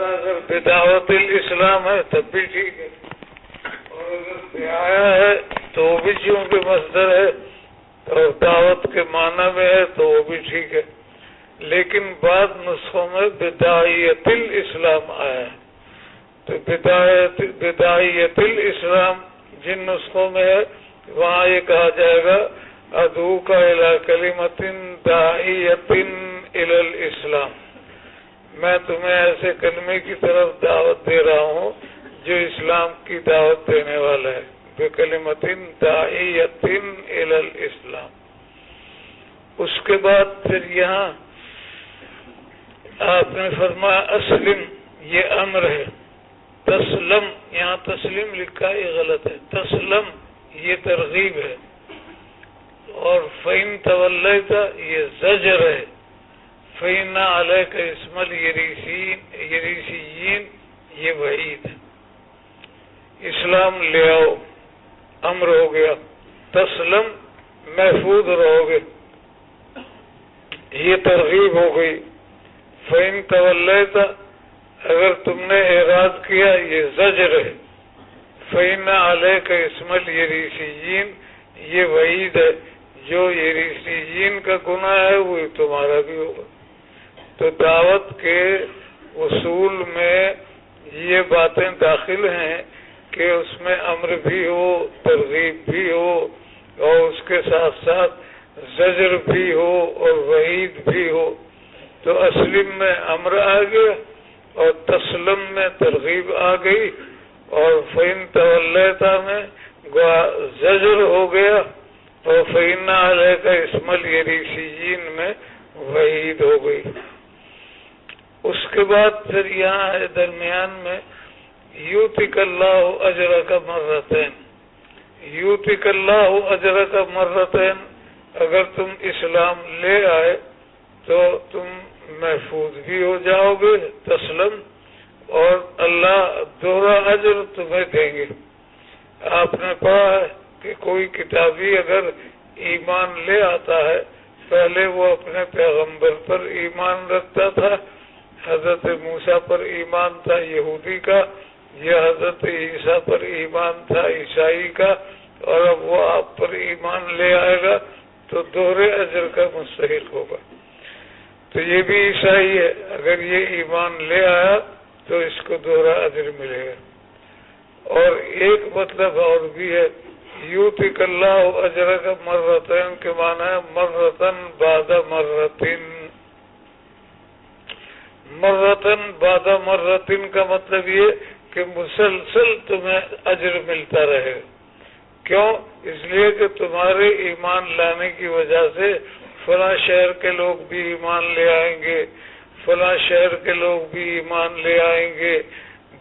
اگر بدعوت الاسلام ہے تب بھی ٹھیک ہے، اور اگر دعایا ہے تو وہ بھی چونکہ مصدر ہے اور دعوت کے معنی میں ہے تو وہ بھی ٹھیک ہے، لیکن بعض نسخوں میں بدعیت الاسلام آیا ہے، تو بدعیت الاسلام جن نسخوں میں ہے وہاں یہ کہا جائے گا ادعو کا الی کلمۃ داعیۃ الی الاسلام، میں تمہیں ایسے کلمے کی طرف دعوت دے رہا ہوں جو اسلام کی دعوت دینے والا ہے، بکلمۃ داعیۃ الی الاسلام۔ اس کے بعد پھر یہاں آپ نے فرمایا اسلم، یہ امر ہے، تسلم یہاں تسلیم لکھا ہے یہ غلط ہے، تسلم یہ ترغیب ہے، اور فَإِن تَوَلَّيْتَ یہ زجر ہے، فَإِنَّ عَلَيْكَ اسْمَ الْيَرِيسِيِّينَ یہ وعید ہے۔ اسلام لے آؤ امر ہو گیا، تسلم محفوظ رہو گے یہ ترغیب ہو گئی، فَإِن تَوَلَّيْتَ اگر تم نے اعراض کیا یہ زجر ہے، فَإِنَّ عَلَيْكَ اسْمَ الْيَرِيسِيِّينَ یہ وعید ہے، جو یریسیین کا گناہ ہے وہی تمہارا بھی ہوگا۔ تو دعوت کے اصول میں یہ باتیں داخل ہیں کہ اس میں امر بھی ہو، ترغیب بھی ہو، اور اس کے ساتھ ساتھ زجر بھی ہو اور وعید بھی ہو۔ تو اسلم میں امر آ گیا اور تسلم میں ترغیب آ گئی، اور فَإِن تَوَلَّيْتَ میں زجر ہو گیا، اور فَإِنَّ عَلَيْكَ اسْمَ الْيَرِيسِيِّينَ میں وعید ہو گئی۔ اس کے بعد پھر یہاں ہے درمیان میں یؤتِکَ اللَّهُ أَجْرَکَ مَرَّتَيْن، یؤتِکَ اللَّهُ أَجْرَکَ مَرَّتَيْن اگر تم اسلام لے آئے تو تم محفوظ بھی ہو جاؤ گے، تسلم، اور اللہ دوہرا اجر تمہیں دیں گے۔ آپ نے پڑھا ہے کہ کوئی کتابی اگر ایمان لے آتا ہے، پہلے وہ اپنے پیغمبر پر ایمان رکھتا تھا، حضرت موسیٰ پر ایمان تھا یہودی کا، یہ حضرت عیسیٰ پر ایمان تھا عیسائی کا، اور اب وہ آپ پر ایمان لے آئے گا تو دوہرے اجر کا مستحق ہوگا۔ تو یہ بھی عیسائی ہے، اگر یہ ایمان لے آیا تو اس کو دوہرا اجر ملے گا۔ اور ایک مطلب اور بھی ہے، یؤتِکَ اللَّهُ أَجْرَکَ مَرَّتَيْن کے معنی ہے مرتن بعد مرتن، مرتن بعد مرتن کا مطلب یہ کہ مسلسل تمہیں اجر ملتا رہے گا۔ کیوں؟ اس لیے کہ تمہارے ایمان لانے کی وجہ سے فلاں شہر کے لوگ بھی ایمان لے آئیں گے، فلاں شہر کے لوگ بھی ایمان لے آئیں گے،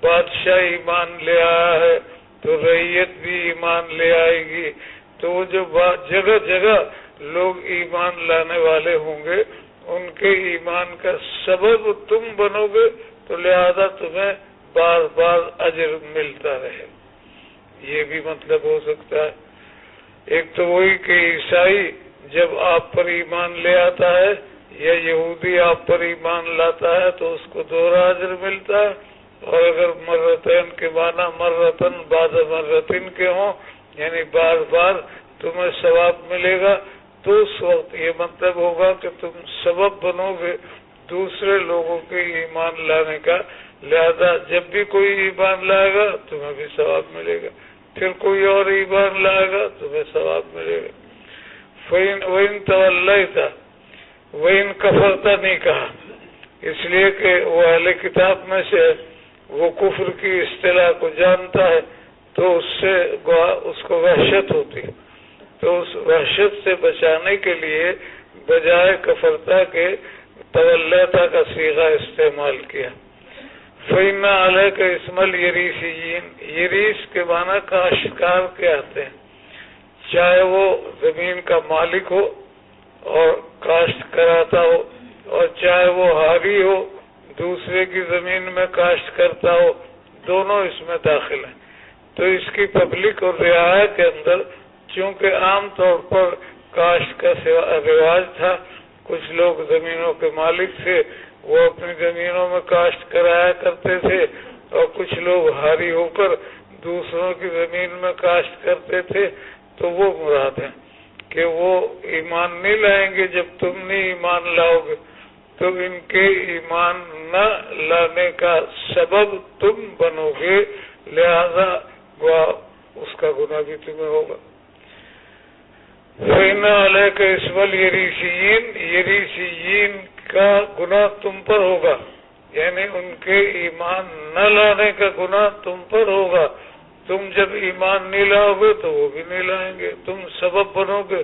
بادشاہ ایمان لے آیا ہے تو رعیت بھی ایمان لے آئے گی، تو وہ جو جگہ جگہ لوگ ایمان لانے والے ہوں گے ان کے ایمان کا سبب تم بنو گے، تو لہذا تمہیں بار بار اجر ملتا رہے۔ یہ بھی مطلب ہو سکتا ہے۔ ایک تو وہی کہ عیسائی جب آپ پر ایمان لے آتا ہے یا یہودی آپ پر ایمان لاتا ہے تو اس کو دوہرا اجر ملتا ہے، اور اگر مرتين کے معنی مرتن بعد مرتين کے ہوں یعنی بار بار تمہیں ثواب ملے گا، تو اس وقت یہ مطلب ہوگا کہ تم سبب بنو گے دوسرے لوگوں کے ایمان لانے کا، لہذا جب بھی کوئی ایمان لائے گا تمہیں بھی ثواب ملے گا، پھر کوئی اور ایمان لائے گا تمہیں ثواب ملے گا۔ وَإِن تَوَلَّيْتَ وَإِن كَفَرْتَ نہیں کہا، اس لیے کہ وہ اہل کتاب میں سے وہ کفر کی اصطلاح کو جانتا ہے تو اس کو وحشت ہوتی، تو اس وحشت سے بچانے کے لیے بجائے کفرتا کے تولیتا کا صیغہ استعمال کیا۔ فَإِنَّ عَلَيْكَ اسْمَ الْيَرِيسِيِّينَ، یریس کے معنی کاشتکار کے آتے ہیں، چاہے وہ زمین کا مالک ہو اور کاشت کراتا ہو، اور چاہے وہ حاری ہو دوسرے کی زمین میں کاشت کرتا ہو، دونوں اس میں داخل ہیں۔ تو اس کی پبلک اور رعایا کے اندر چونکہ عام طور پر کاشت کا رواج تھا، کچھ لوگ زمینوں کے مالک تھے، وہ اپنی زمینوں میں کاشت کرایا کرتے تھے، اور کچھ لوگ حاری ہو کر دوسروں کی زمین میں کاشت کرتے تھے. تو وہ مراد ہے کہ وہ ایمان نہیں لائیں گے جب تم نہیں ایمان لاؤ گے، تو ان کے ایمان نہ لانے کا سبب تم بنو گے، لہذا اس کا گناہ بھی تمہیں ہوگا. فَإِنَّ عَلَيْكَ إِثْمَ الْيَرِيثِيِّينَ، یریثیین کا گناہ تم پر ہوگا، یعنی ان کے ایمان نہ لانے کا گناہ تم پر ہوگا. تم جب ایمان نہیں لاؤ گے تو وہ بھی نہیں لائیں گے، تم سبب بنو گے.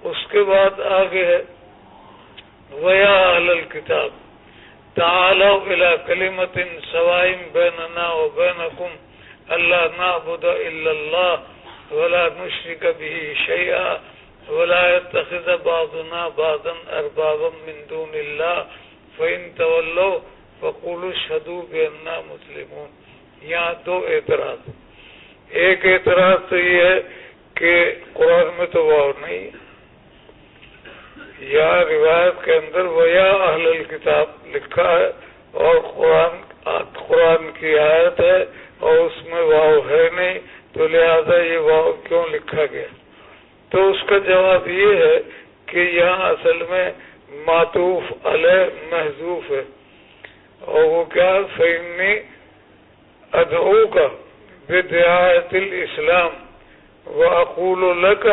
اس کے بعد آگے ہے وَيَا أَهْلَ الْكِتَابِ تَعَالَوْا إِلَىٰ كَلِمَةٍ سَوَاءٍ بَيْنَنَا وَبَيْنَكُمْ أَلَّا نَعْبُدَ إِلَّا اللَّهَ وَلَا نُشْرِكَ بِهِ شَيْئًا وَلَا يَتَّخِذَ بَعْضُنَا بَعْضًا أَرْبَابًا مِّن دُونِ اللَّهِ فَإِن تَوَلَّوْا فَقُولُوا اشْهَدُوا بِأَنَّا مُسْلِمُونَ. یہاں دو اعتراض. ایک اعتراض تو یہ ہے کہ قرآن میں تو واو نہیں، یا روایت کے اندر وَيَا أَهْلَ الْكِتَابِ لکھا ہے، اور قرآن کی آیت ہے اور اس میں واو ہے نہیں، تو لہذا یہ واو کیوں لکھا گیا؟ تو اس کا جواب یہ ہے کہ یہاں اصل میں معطوف علیہ محذوف ہے، اور وہ کیا فإنی ادعوک بدعایت الاسلام واقول لک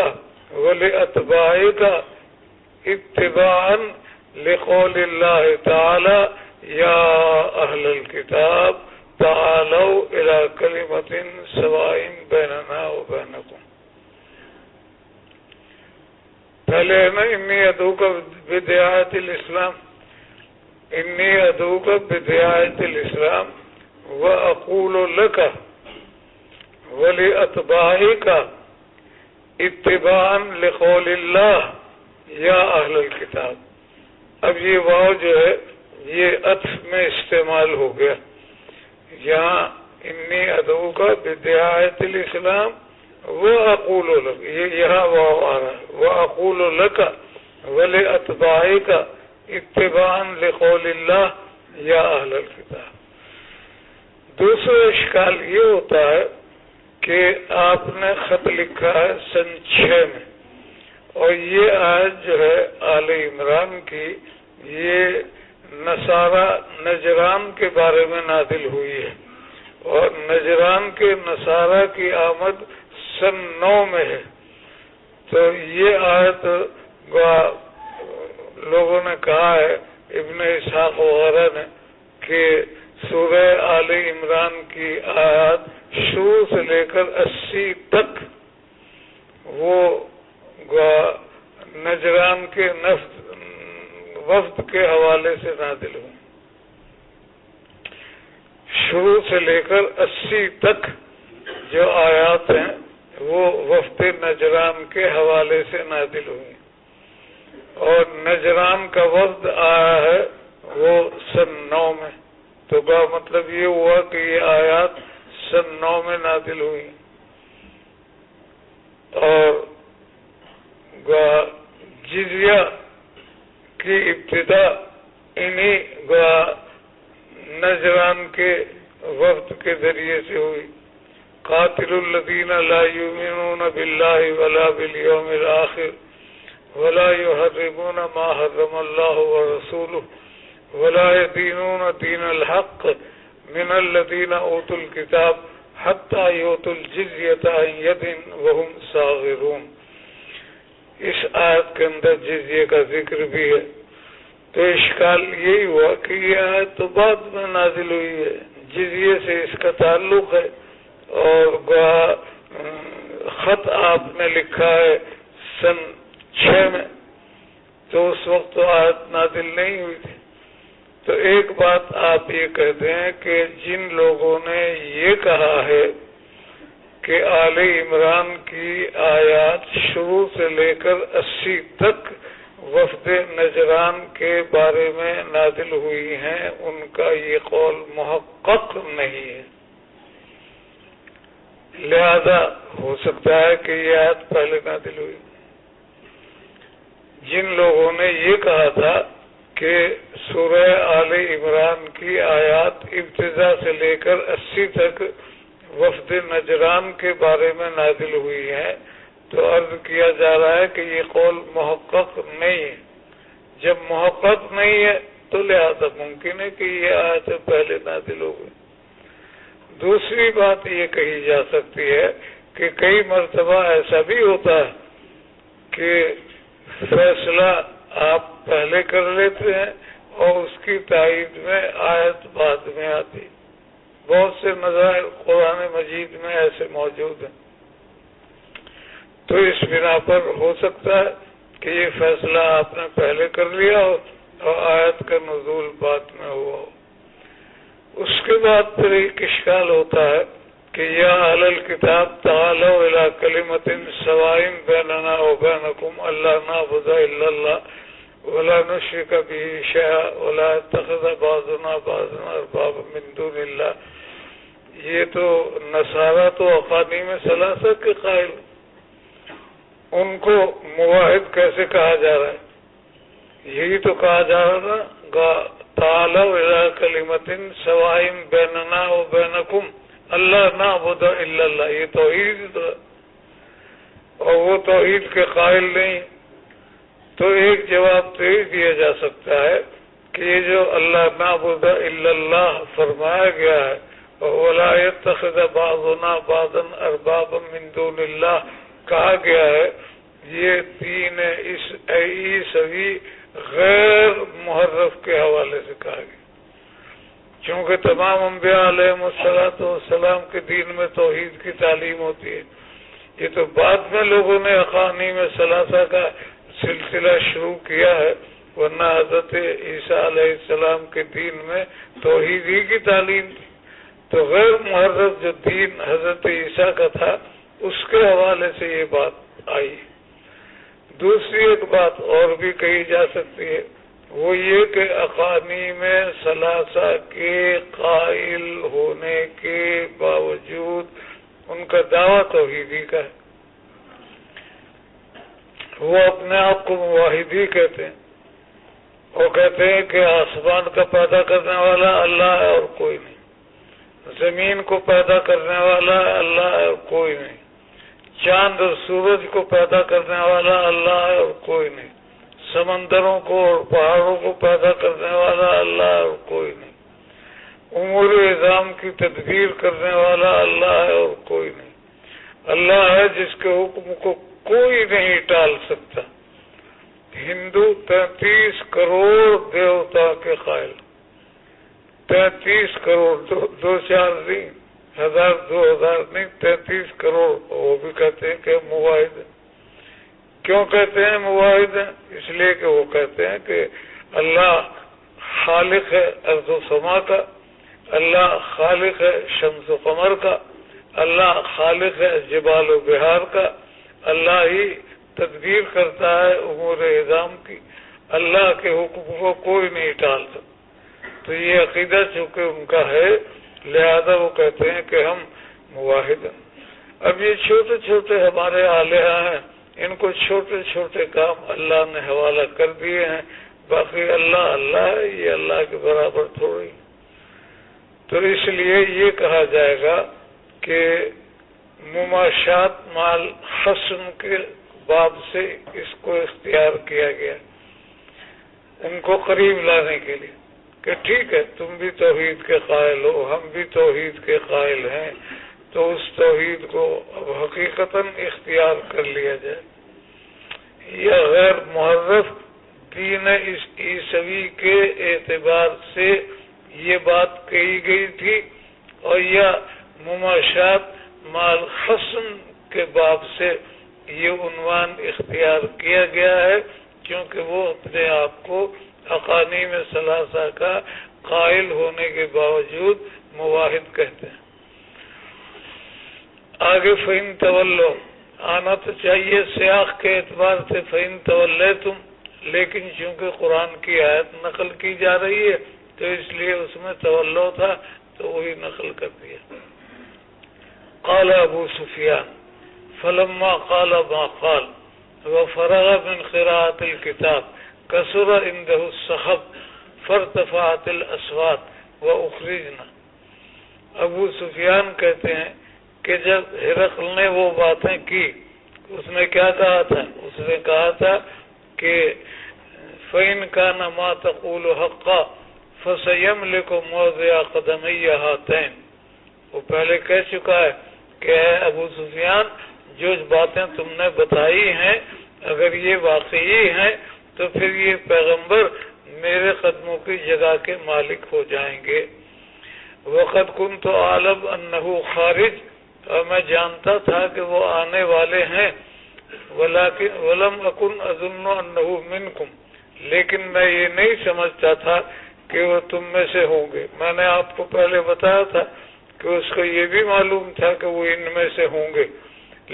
ولاتباعک اتباعا لقول اللہ تعالی یا اہل الکتاب تعالوا الى کلمۃ سواء بیننا وبینکم. پہلے ہے نا انی ادعوک بدعایت الاسلام، انی ادعوک بدعایت الاسلام وَأَقُولُ لَكَ وَلِأَتْبَاعِكَ اتباعاً لِقَوْلِ اللَّهِ یا اہل الکتاب. اب یہ واو جو ہے یہ عطف میں استعمال ہو گیا. یہاں انی ادعوک بدعایت الاسلام وَأَقُولُ لَكَ، یہ یہاں واو آ رہا ہے، وَأَقُولُ لَكَ وَلِأَتْبَاعِكَ اتباعاً لِقَوْلِ اللَّهِ یا اہل الکتاب. دوسرا اشکال یہ ہوتا ہے کہ آپ نے خط لکھا ہے سن 6 میں، اور یہ آیت جو ہے آل عمران کی یہ نصارہ نجران کے بارے میں نازل ہوئی ہے، اور نجران کے نصارہ کی آمد سن 9 میں ہے. تو یہ آیت لوگوں نے کہا ہے، ابن اسحاق وغیرہ نے، کہ سورہ آل عمران کی آیات شروع سے لے کر 80 تک وہ نجران کے وفد کے حوالے سے نازل ہوئی. شروع سے لے کر 80 تک جو آیات ہیں وہ وفد نجران کے حوالے سے نازل ہوئی، اور نجران کا وفد آیا ہے وہ سن 9 میں. تو کا مطلب یہ ہوا کہ یہ آیات سن 9 میں نازل ہوئی. اور جزیہ کی ابتدا انہی نجران کے وفد کے ذریعے سے ہوئی. قاتل الذین لا یؤمنون باللہ ولا بالیوم الآخر ولا یحرمون ما حرم اللہ ورسولہ ولا يدينون دين الحق من الذين اوتوا الكتاب حتى يؤتوا الجزية عن يد وهم صاغرون. اس آیت کے اندر جزیے کا ذکر بھی ہے. تو اشکال یہی ہوا کہ یہ آیت تو بعد میں نازل ہوئی ہے، جزیے سے اس کا تعلق ہے، اور خط آپ نے لکھا ہے سن 6 میں، تو اس وقت تو آیت نازل نہیں ہوئی تھی. تو ایک بات آپ یہ کہتے ہیں کہ جن لوگوں نے یہ کہا ہے کہ آل عمران کی آیات شروع سے لے کر 80 تک وفد نجران کے بارے میں نازل ہوئی ہیں، ان کا یہ قول محقق نہیں ہے. لہذا ہو سکتا ہے کہ یہ آیت پہلے نازل ہوئی۔ جن لوگوں نے یہ کہا تھا کہ سورہ آل عمران کی آیات ابتدا سے لے کر 80 تک وفد نجران کے بارے میں نازل ہوئی ہیں، تو عرض کیا جا رہا ہے کہ یہ قول محقق نہیں ہے۔ جب محقق نہیں ہے تو لہذا ممکن ہے کہ یہ آیت پہلے نازل ہو گئی۔ دوسری بات یہ کہی جا سکتی ہے کہ کئی مرتبہ ایسا بھی ہوتا ہے کہ فیصلہ آپ پہلے کر لیتے ہیں اور اس کی تائید میں آیت بعد میں آتی۔ بہت سے نظائر قرآن مجید میں ایسے موجود ہیں، تو اس بنا پر ہو سکتا ہے کہ یہ فیصلہ آپ نے پہلے کر لیا ہو اور آیت کا نزول بعد میں ہوا ہو۔ اس کے بعد پھر ایک اشکال ہوتا ہے کہ یا اہل الکتاب تعالوا الی کلمۃ سواء بیننا وبینکم الا نعبد الا اللہ ولا نشرک بہ شیئا ولا یتخذ بعضنا بعضا اربابا من دون اللہ۔ یہ تو نصارہ تو اقانیم ثلاثہ کے قائل، ان کو موحد کیسے کہا جا رہا ہے؟ یہی تو کہا جا رہا تھا تعالوا الی کلمۃ سواء بیننا وبینکم اللہ نعبد الا اللہ۔ یہ توحید اور وہ توحید کے قائل نہیں، تو ایک جواب تو یہ دیا جا سکتا ہے کہ یہ جو اللہ نعبد الا اللہ فرمایا گیا ہے وَلَا يَتَّخِذَ بَعْضُنَا بَعْضًا أَرْبَابًا مِّن دُونِ اللَّهِ کہا گیا ہے، یہ دین عیسوی غیر محرف کے حوالے سے کہا گیا، چونکہ تمام انبیاء علیہم السلام کے دین میں توحید کی تعلیم ہوتی ہے۔ یہ تو بعد میں لوگوں نے اقانیم ثلاثہ کا سلسلہ شروع کیا ہے، ورنہ حضرت عیسیٰ علیہ السلام کے دین میں توحید ہی کی تعلیم تھی۔ تو غیر محرف جو دین حضرت عیسیٰ کا تھا اس کے حوالے سے یہ بات آئی۔ دوسری ایک بات اور بھی کہی جا سکتی ہے، وہ یہ کہ اقانیم ثلاثہ کے قائل ہونے کے باوجود ان کا دعویٰ توحیدی کا ہے، وہ اپنے آپ کو موحدی کہتے ہیں، وہ کہتے ہیں کہ آسمان کا پیدا کرنے والا اللہ ہے اور کوئی نہیں، زمین کو پیدا کرنے والا اللہ ہے اور کوئی نہیں، چاند اور سورج کو پیدا کرنے والا اللہ ہے اور کوئی نہیں، سمندروں کو اور پہاڑوں کو پیدا کرنے والا اللہ ہے اور کوئی نہیں، امور نظام کی تدبیر کرنے والا اللہ ہے اور کوئی نہیں، اللہ ہے جس کے حکم کو کوئی نہیں ٹال سکتا۔ ہندو 33 کروڑ دیوتا کے قائل، 33 کروڑ، دو چار نہیں، 1000 2000 نہیں، 33 کروڑ، وہ بھی کہتے ہیں کہ موحد ہیں۔ کیوں کہتے ہیں موحد ہیں؟ اس لیے کہ وہ کہتے ہیں کہ اللہ خالق ہے ارض و سما کا، اللہ خالق ہے شمس و قمر کا، اللہ خالق ہے جبال و بہار کا، اللہ ہی تدبیر کرتا ہے امور نظام کی، اللہ کے حکم کو کوئی نہیں ٹال سکتا۔ تو یہ عقیدہ چونکہ ان کا ہے، لہذا وہ کہتے ہیں کہ ہم موحد ہیں۔ اب یہ چھوٹے چھوٹے ہمارے آلیہ ہیں، ان کو چھوٹے چھوٹے کام اللہ نے حوالہ کر دیے ہیں، باقی اللہ اللہ ہے، یہ اللہ کے برابر تھوڑی۔ تو اس لیے یہ کہا جائے گا کہ مماشات مال حسن کے باب سے اس کو اختیار کیا گیا ان کو قریب لانے کے لیے، کہ ٹھیک ہے تم بھی توحید کے قائل ہو، ہم بھی توحید کے قائل ہیں، تو اس توحید کو اب حقیقتاً اختیار کر لیا جائے۔ یا غیر محرف دین عیسوی کے اعتبار سے یہ بات کہی گئی تھی، اور یا مماشات مال حسن کے باب سے یہ عنوان اختیار کیا گیا ہے، کیونکہ وہ اپنے آپ کو اقانیم ثلاثہ کا قائل ہونے کے باوجود موحد کہتے ہیں۔ آگے فَإِن تَوَلَّوْا آنا تو چاہیے سیاق کے اعتبار سے فَإِن تَوَلَّيْتُمْ، لیکن چونکہ قرآن کی آیت نقل کی جا رہی ہے تو اس لیے اس میں تولو تھا تو وہی نقل کر دیا۔ قال ابو سفیان فلما قال ما قال وفرغ من قراءة الكتاب كثر عنده الصخب فارتفعت الاصوات واخرجنا. ابو سفیان کہتے ہیں کہ جب ہرقل نے وہ باتیں کی، اس نے کیا کہا تھا؟ اس نے کہا تھا کہ فَإِنْ كَانَ مَا تَقُولُ حَقًّا فَسَيَمْلِكُ مَوْضِعَ قَدَمَيَّ هَاتَيْنِ. وہ پہلے کہہ چکا ہے کہ اے ابو سفیان، جو باتیں تم نے بتائی ہیں اگر یہ واقعی ہیں تو پھر یہ پیغمبر میرے قدموں کی جگہ کے مالک ہو جائیں گے. وقت كنت أعلم أنه خارج، اور میں جانتا تھا کہ وہ آنے والے ہیں. ولم أكن أظن أنه منكم، لیکن میں یہ نہیں سمجھتا تھا کہ وہ تم میں سے ہوں گے. میں نے آپ کو پہلے بتایا تھا کہ اس کو یہ بھی معلوم تھا کہ وہ ان میں سے ہوں گے،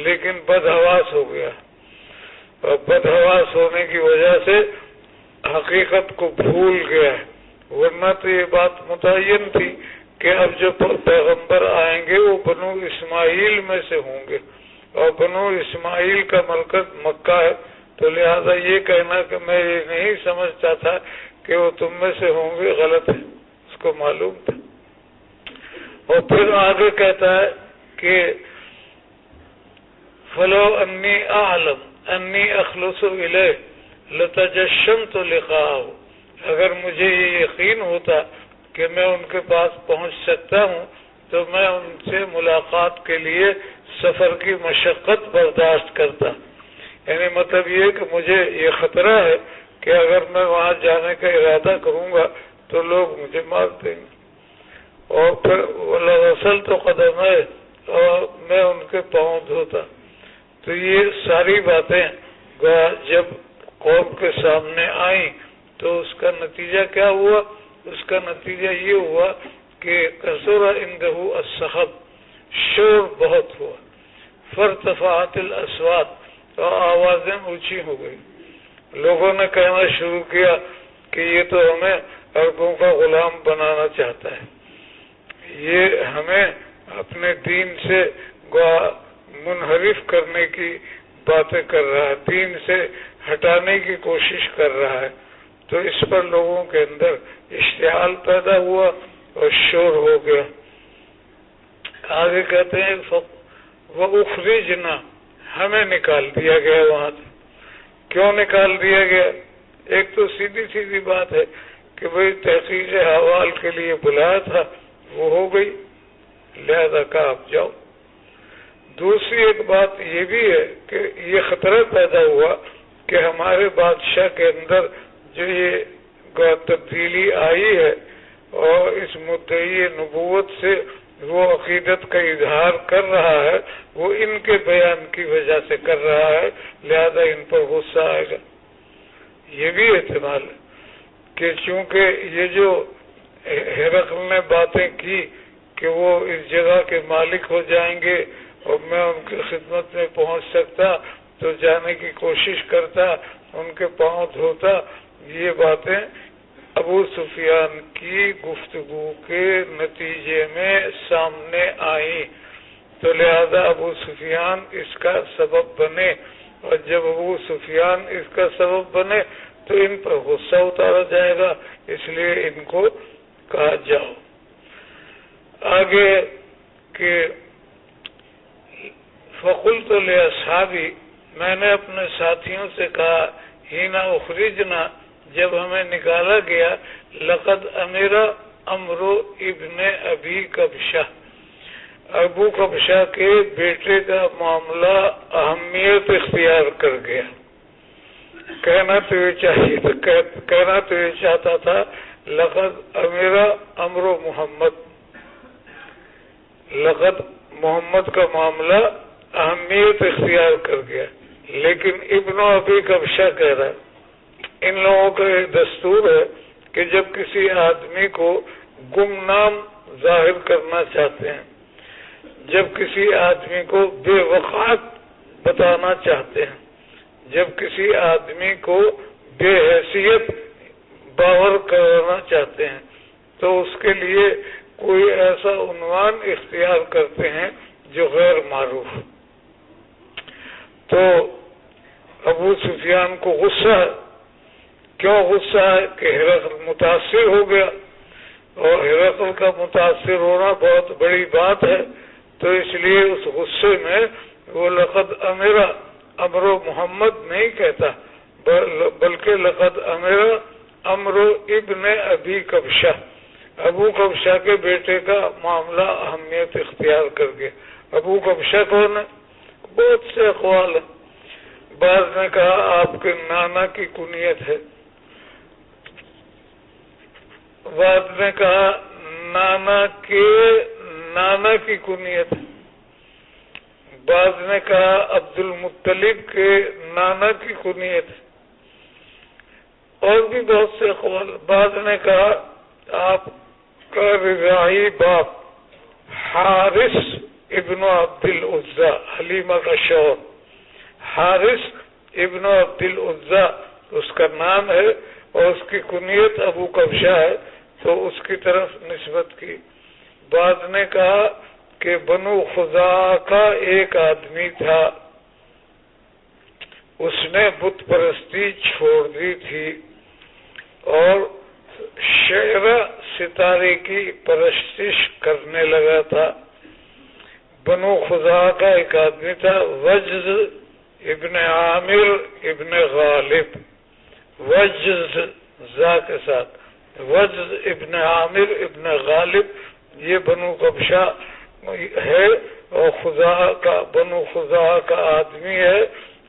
لیکن بدحواس ہو گیا، اور بدحواس ہونے کی وجہ سے حقیقت کو بھول گیا ہے. ورنہ تو یہ بات متعین تھی کہ اب جو پیغمبر آئیں گے وہ بنو اسماعیل میں سے ہوں گے، اور بنو اسماعیل کا مرکز مکہ ہے، تو لہذا یہ کہنا کہ میں یہ نہیں سمجھتا تھا کہ وہ تم میں سے ہوں گے غلط ہے، اس کو معلوم تھا. اور پھر آگے کہتا ہے کہ فلو انی اعلم انی اخلص الیہ لتجشمت لقاءہ. اگر مجھے یہ یقین ہوتا کہ میں ان کے پاس پہنچ سکتا ہوں تو میں ان سے ملاقات کے لیے سفر کی مشقت برداشت کرتا. یعنی مطلب یہ کہ مجھے یہ خطرہ ہے کہ اگر میں وہاں جانے کا ارادہ کروں گا تو لوگ مجھے مار دیں گے. اور پھر غسل تو قدم ہے، اور میں ان کے پاؤں دھوتا. تو یہ ساری باتیں جب قوم کے سامنے آئیں تو اس کا نتیجہ کیا ہوا؟ اس کا نتیجہ یہ ہوا کہ کثر عنده الصخب، شور بہت ہوا. فارتفعت الاصوات، تو آوازیں اونچی ہو گئی. لوگوں نے کہنا شروع کیا کہ یہ تو ہمیں عربوں کا غلام بنانا چاہتا ہے، یہ ہمیں اپنے دین سے منحرف کرنے کی باتیں کر رہا ہے، دین سے ہٹانے کی کوشش کر رہا ہے. تو اس پر لوگوں کے اندر اشتعال پیدا ہوا اور شور ہو گیا. آگے کہتے ہیں وَأُخْرِجْنَا، ہمیں نکال دیا گیا وہاں سے. کیوں نکال دیا گیا؟ ایک تو سیدھی سیدھی بات ہے کہ بھئی تحقیق احوال کے لیے بلایا تھا، وہ ہو گئی، لہذا کہا آپ جاؤ. دوسری ایک بات یہ بھی ہے کہ یہ خطرہ پیدا ہوا کہ ہمارے بادشاہ کے اندر جو یہ تبدیلی آئی ہے اور اس مدعی نبوت سے وہ عقیدت کا اظہار کر رہا ہے، وہ ان کے بیان کی وجہ سے کر رہا ہے، لہذا ان پر غصہ آئے گا. یہ بھی احتمال ہے کہ چونکہ یہ جو ہرقل نے باتیں کی کہ وہ اس جگہ کے مالک ہو جائیں گے اور میں ان کی خدمت میں پہنچ سکتا تو جانے کی کوشش کرتا، ان کے پاؤں دھوتا. یہ باتیں ابو سفیان کی گفتگو کے نتیجے میں سامنے آئیں، تو لہذا ابو سفیان اس کا سبب بنے. اور جب ابو سفیان اس کا سبب بنے تو ان پر غصہ اتارا جائے گا، اس لیے ان کو کہا جاؤ. آگے کہ فقلت لاصحابی، میں نے اپنے ساتھیوں سے کہا، حین اخرجنا، جب ہمیں نکالا گیا، لقد امر عمرو ابن ابی کبشہ، ابو کبشہ کے بیٹے کا معاملہ اہمیت اختیار کر گیا. کہنا تو یہ چاہتا تھا لقد امر عمرو محمد، لقد محمد کا معاملہ اہمیت اختیار کر گیا، لیکن ابن ابی کبشہ کہہ رہا ہے. ان لوگوں کا ایک دستور ہے کہ جب کسی آدمی کو گمنام ظاہر کرنا چاہتے ہیں، جب کسی آدمی کو بے وقعت بتانا چاہتے ہیں، جب کسی آدمی کو بے حیثیت باور کرانا چاہتے ہیں، تو اس کے لیے کوئی ایسا عنوان اختیار کرتے ہیں جو غیر معروف. تو ابو سفیان کو غصہ ہے. کیوں غصہ ہے؟ کہ ہرقل متاثر ہو گیا، اور ہرقل کا متاثر ہونا بہت بڑی بات ہے. تو اس لیے اس غصے میں وہ لقد امرا، امر محمد نہیں کہتا بلکہ لقد امرا امر ابن ابی کبشہ، ابو کبشہ کے بیٹے کا معاملہ اہمیت اختیار کر گیا. ابو کبشہ کون ہے؟ بہت سے اقوال ہیں. بعض نے کہا آپ کے نانا کی کنیت ہے، بعض نے کہا نانا کے نانا کی کنیت ہے، بعض نے کہا عبد المطلب کے نانا کی کنیت ہے، اور بھی بہت سے اقوال. بعض نے کہا آپ کا رضاعی باپ حارث ابن عبد العزا، حلیمہ کا شوہر حارث ابن عبد العزا اس کا نام ہے، اور اس کی کنیت ابو کبشہ ہے، تو اس کی طرف نسبت کی. بعض نے کہا کہ بنو خزاعہ کا ایک آدمی تھا، اس نے بت پرستی چھوڑ دی تھی اور شعرا ستارے کی پرستش کرنے لگا تھا. بنو خزاعہ کا ایک آدمی تھا وجز ابن عامر ابن غالب، وجز زا کے ساتھ، وجز ابن عامر ابن غالب، یہ بنو کبشہ ہے اور بنو خزاعہ کا آدمی ہے،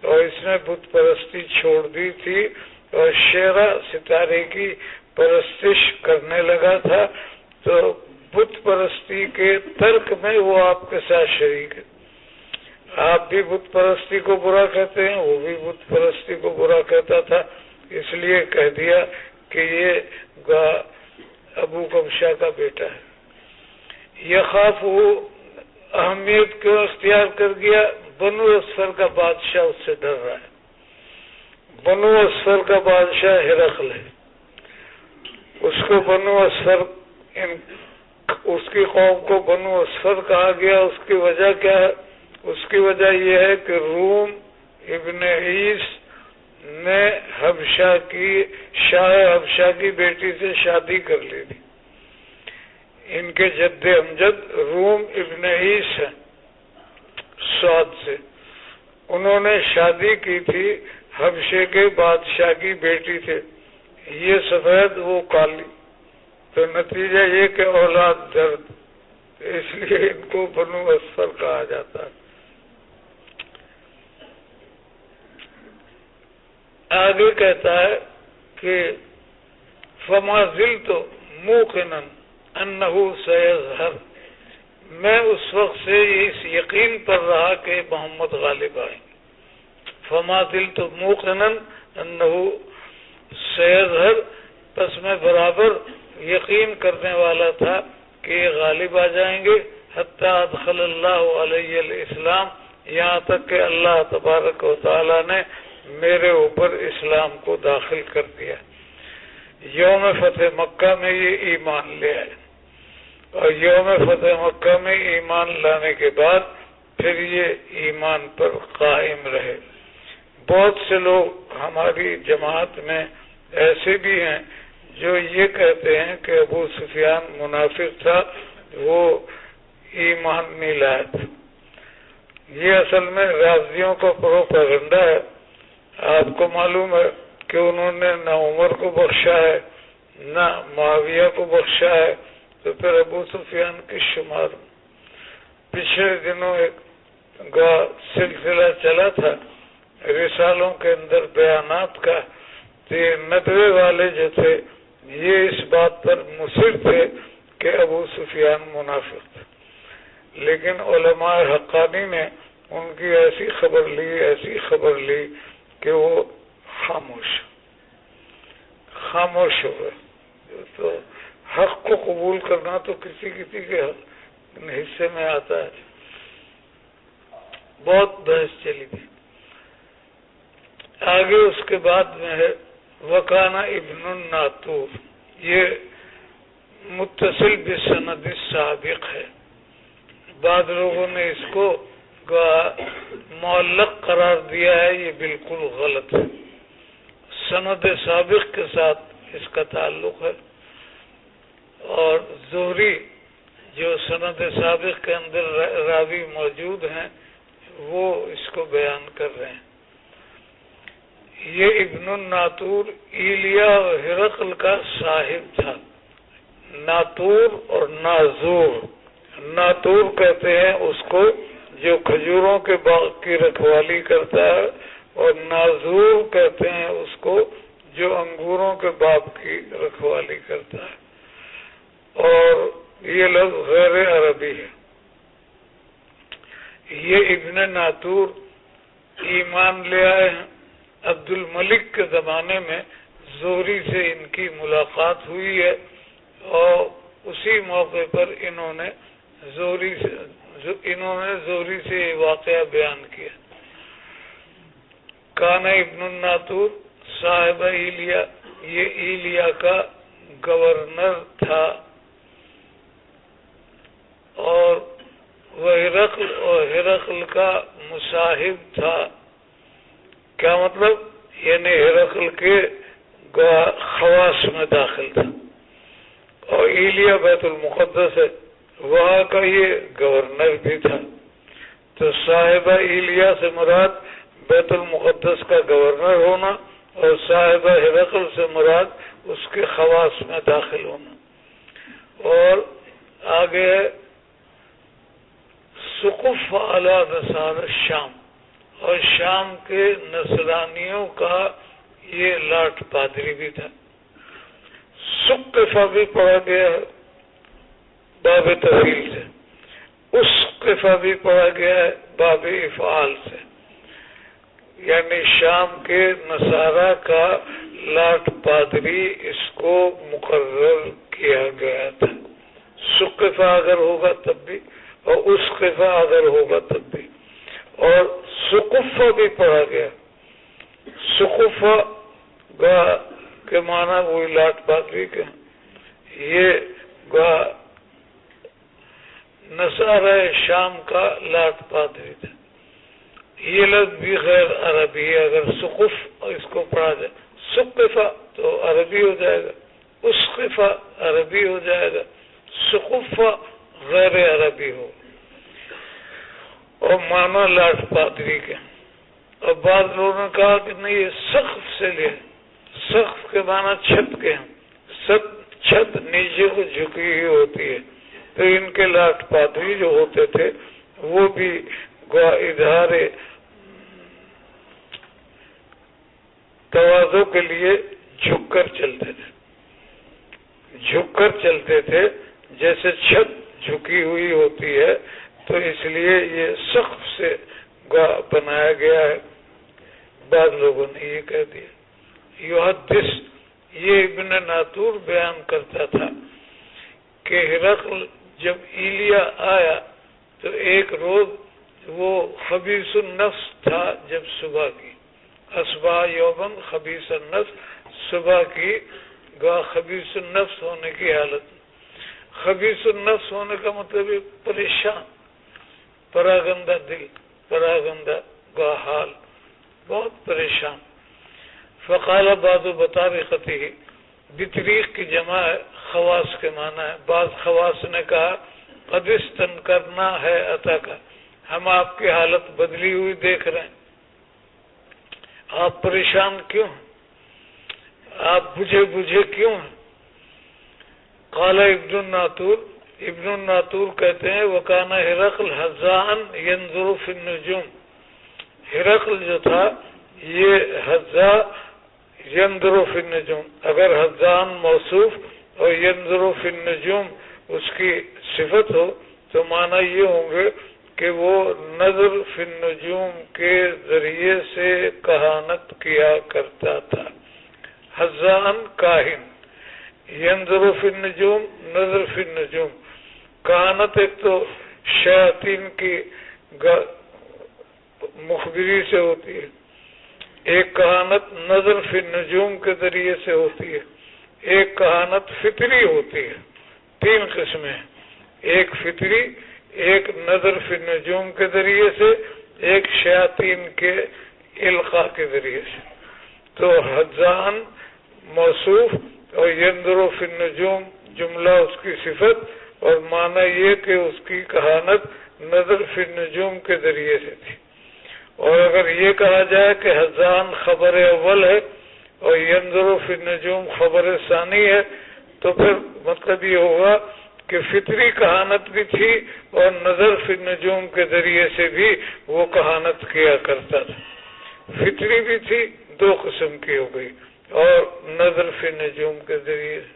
اور اس نے بت پرستی چھوڑ دی تھی اور شعرا ستارے کی پرستش کرنے لگا تھا. تو بت پرستی کے ترک میں وہ آپ کے ساتھ شریک ہے. آپ بھی بت پرستی کو برا کہتے ہیں، وہ بھی بت پرستی کو برا کہتا تھا، اس لیے کہہ دیا کہ یہ ابو کبشہ کا بیٹا ہے. یہ خوف وہ اہمیت کیوں اختیار کر گیا؟ بنو اسفر کا بادشاہ اس سے ڈر رہا ہے. بنو اسفر کا بادشاہ ہرقل ہے، اس کو بنو اسفر، اس کی قوم کو بنو اسفر کہا گیا. اس کی وجہ کیا ہے؟ اس کی وجہ یہ ہے کہ روم ابن عیس نے شاہ حبشہ کی بیٹی سے شادی کر لی تھی. ان کے جد امجد روم ابن عیس ہیں سعد سے، انہوں نے شادی کی تھی حبشے کے بادشاہ کی بیٹی سے. یہ سفید وہ کالی، تو نتیجہ یہ کہ اولاد درد، اس لیے ان کو بنو اسفر کہا جاتا ہے. آگے کہتا ہے کہ فما زلت موقنا انه سيظهر، میں اس وقت سے اس یقین پر رہا کہ محمد غالب آئیں. فما زلت موقنا انه سيظهر، پس میں برابر یقین کرنے والا تھا کہ یہ غالب آ جائیں گے. حتی ادخل اللہ علیہ الاسلام، یہاں تک کہ اللہ تبارک و تعالی نے میرے اوپر اسلام کو داخل کر دیا. یوم فتح مکہ میں یہ ایمان لے آئے، اور یوم فتح مکہ میں ایمان لانے کے بعد پھر یہ ایمان پر قائم رہے. بہت سے لوگ ہماری جماعت میں ایسے بھی ہیں جو یہ کہتے ہیں کہ ابو سفیان منافق تھا، وہ ایمان نہیں لایا تھا. یہ اصل میں رافضیوں کا پروپیگنڈا ہے. آپ کو معلوم ہے کہ انہوں نے نہ عمر کو بخشا ہے نہ معاویہ کو بخشا ہے، تو پھر ابو سفیان کی شمار. پچھلے دنوں ایک سلسلہ چلا تھا رسالوں کے اندر بیانات کا، تو یہ 90 والے جو تھے یہ اس بات پر مصر تھے کہ ابو سفیان منافق تھا، لیکن علماء حقانی نے ان کی ایسی خبر لی کہ وہ خاموش ہو گئے. تو حق کو قبول کرنا تو کسی کے حصے میں آتا ہے. بہت بحث چلی تھی. آگے اس کے بعد میں ہے وکانا ابن الناتور، یہ متصل بسند السابق ہے. بعض لوگوں نے اس کو معلق قرار دیا ہے، یہ بالکل غلط ہے، سند سابق کے ساتھ اس کا تعلق ہے، اور زہری جو سند سابق کے اندر راوی موجود ہیں وہ اس کو بیان کر رہے ہیں۔ یہ ابن الناطور ایلیا اور ہرقل کا صاحب تھا۔ ناطور اور ناظور، ناطور کہتے ہیں اس کو جو کھجوروں کے باغ کی رکھوالی کرتا ہے، اور ناظور کہتے ہیں اس کو جو انگوروں کے باغ کی رکھوالی کرتا ہے، اور یہ لفظ غیر عربی ہے۔ یہ ابن ناطور ایمان لے آئے ہیں۔ عبد الملک کے زمانے میں زہری سے ان کی ملاقات ہوئی ہے، اور اسی موقع پر انہوں نے زہری سے یہ واقعہ بیان کیا۔ کان ابن الناطور صاحب ایلیا، یہ ایلیا کا گورنر تھا، اور وہ ہرقل کا مصاحب تھا۔ کیا مطلب؟ یعنی ہرقل کے خواص میں داخل تھا، اور ایلیا بیت المقدس ہے، وہاں کا یہ گورنر بھی تھا۔ تو صاحبہ ایلیا سے مراد بیت المقدس کا گورنر ہونا، اور صاحبہ ہرقل سے مراد اس کے خواص میں داخل ہونا۔ اور آگے سقف علی نصارى الشام، اور شام کے نصرانیوں کا یہ لاٹ پادری بھی تھا۔ سقفہ بھی پڑھا گیا ہے باب تفعیل سے، اس قفہ بھی پڑھا گیا ہے باب افعال سے، یعنی شام کے نصارہ کا لاٹ پادری اس کو مقرر کیا گیا تھا۔ سقفہ اگر ہوگا تب بھی، اور اس قفہ اگر ہوگا تب بھی۔ اور سقفہ بھی پڑھا گیا، سقفہ کے معنی وہی لاٹ پادری کے، یہ نصارہ شام کا لاٹ پادری تھا۔ یہ لفظ بھی غیر عربی ہے، اگر سقف اس کو پڑھا جائے، سقفہ تو عربی ہو جائے گا، اسقفہ عربی ہو جائے گا، سقفہ غیر عربی ہو، اور معنی لاٹ پادری کے۔ اور بعض لوگوں نے کہا کہ نہیں، یہ سقف سے لے، سقف کے معنی چھت کے ہیں، چھت نیچے کو جھکی ہوئی ہوتی ہے، تو ان کے لاٹ پادری جو ہوتے تھے وہ بھی اظہار تواضع کے لیے جھک کر چلتے تھے، جیسے چھت جھکی ہوئی ہوتی ہے، تو اس لیے یہ سقف سے بنایا گیا ہے۔ بعض لوگوں نے یہ کہہ دیا۔ یحدث، یہ ابن ناطور بیان کرتا تھا کہ ہرقل جب ایلیا آیا تو ایک روز وہ خبیث النفس تھا، جب صبح کی اصبح یومن خبیث النفس، صبح کی خبیث النفس ہونے کی حالت۔ خبیث النفس ہونے کا مطلب پریشان، پراگندہ دل، پراگندہ حال، بہت پریشان۔ فقال بعض بطارقتہ، بطریق کی جمع ہے، خواص کے معنی ہے۔ بعض خواص نے کہا قد استنکرنا ہے عطا کا، ہم آپ کی حالت بدلی ہوئی دیکھ رہے ہیں، آپ پریشان کیوں ہیں، آپ بجھے کیوں ہیں؟ قال ابن الناطور، ابن الناطور کہتے ہیں وکان ہرقل حذاء ينظر في النجوم، ہرقل جو تھا یہ حذاء ينظر في النجوم، اگر حذاء موصوف اور ينظر في النجوم اس کی صفت ہو تو معنی یہ ہوں گے کہ وہ نظر فی النجوم کے ذریعے سے کہانت کیا کرتا تھا۔ حذاء کاہن، ينظر فی النجوم نظر فی النجوم، کہانت ایک تو شیاطین کی مخبری سے ہوتی ہے، ایک کہانت نظر فی النجوم کے ذریعے سے ہوتی ہے، ایک کہانت فطری ہوتی ہے۔ تین قسمیں، ایک فطری، ایک نظر فی النجوم کے ذریعے سے، ایک شیاطین کے القاء کے ذریعے سے۔ تو حزان موصوف اور ینظر فی النجوم جملہ اس کی صفت، اور معنی یہ کہ اس کی کہانت نظر فی النجوم کے ذریعے سے تھی۔ اور اگر یہ کہا جائے کہ حزان خبر اول ہے اور ینظر فی النجوم خبر ثانی ہے، تو پھر مطلب یہ ہوگا کہ فطری کہانت بھی تھی اور نظر فی النجوم کے ذریعے سے بھی وہ کہانت کیا کرتا تھا۔ فطری بھی تھی، دو قسم کی ہو گئی، اور نظر فی النجوم کے ذریعے سے۔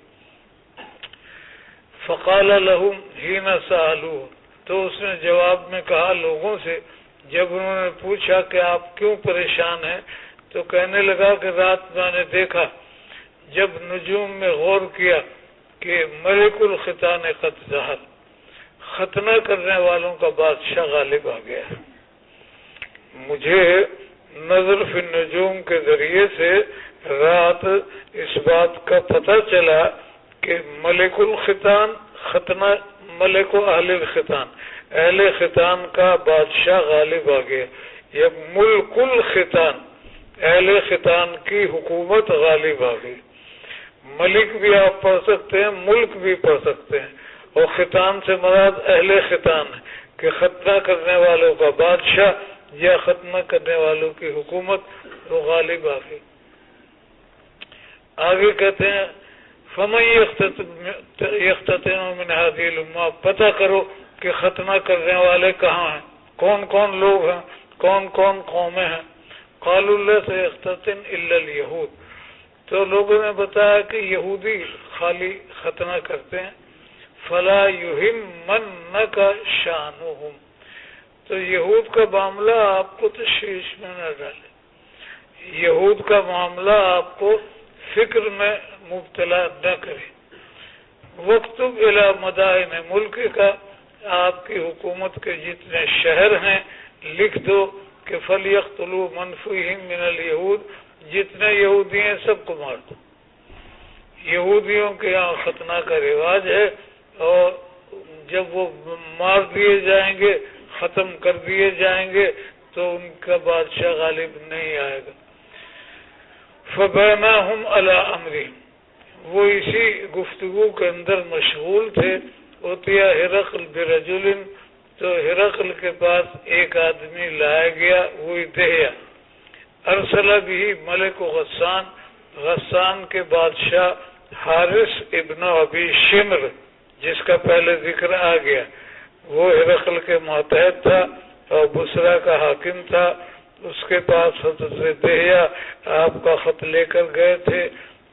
فقال لهم حين سألوه، تو اس نے جواب میں کہا لوگوں سے جب انہوں نے پوچھا کہ آپ کیوں پریشان ہیں، تو کہنے لگا کہ رات میں نے دیکھا جب نجوم میں غور کیا کہ ملک الختان قد ظہر، ختنہ کرنے والوں کا بادشاہ غالب آ گیا۔ مجھے نظر فی النجوم کے ذریعے سے رات اس بات کا پتہ چلا کہ ملک الختان، ختنہ ملک و اہل الختان، اہل ختان کا بادشاہ غالب آ گیا، یا ملک الختان، اہل ختان کی حکومت غالب آ گئی۔ ملک بھی آپ پڑھ سکتے ہیں، ملک بھی پڑھ سکتے ہیں، اور ختان سے مراد اہل ختان ہے کہ ختنہ کرنے والوں کا بادشاہ یا ختنہ کرنے والوں کی حکومت وہ غالب آ گئی۔ آگے کہتے ہیں فَمَن يَخْتَتِنُ مِنْ هَذِهِ الْأُمَّةِ، پتہ کرو کہ ختنہ کرنے والے کہاں ہیں، کون کون لوگ ہیں، کون کون قومیں ہیں۔ قَالُوا لَيْسَ يَخْتَتِنُ إِلَّا الْيَهُودُ، تو لوگوں نے بتایا کہ یہودی خالی ختنہ کرتے ہیں۔ فَلَا يُهِمَّنَّكَ شَأْنُهُمْ، تو یہود کا معاملہ آپ کو تشویش میں نہ ڈالے، یہود کا معاملہ آپ کو فکر میں مبتلا نہ کرے۔ وَاكْتُبْ إِلَى مَدَائِنِ مُلْكِكَ، آپ کی حکومت کے جتنے شہر ہیں لکھ دو کہ فَلْيَقْتُلُوا مَنْ فِيهِمْ مِنَ الْيَهُودِ، جتنے یہودی ہیں سب کو مار دو۔ یہودیوں کے یہاں ختنہ کا رواج ہے، اور جب وہ مار دیے جائیں گے، ختم کر دیے جائیں گے، تو ان کا بادشاہ غالب نہیں آئے گا۔ فَبَيْنَاهُمْ عَلَىٰ أَمْرِهِمْ، وہ اسی گفتگو کے اندر مشغول تھے۔ اوتیا ہرقل برجل، تو ہرقل کے پاس ایک آدمی لایا گیا، وہی دہیا۔ ارسل بھی ملک غسان، غسان کے بادشاہ حارث ابن ابی شمر، جس کا پہلے ذکر آ گیا، وہ ہرقل کے ماتحت تھا اور بصرہ کا حاکم تھا۔ اس کے پاس حضرت دہیا آپ کا خط لے کر گئے تھے،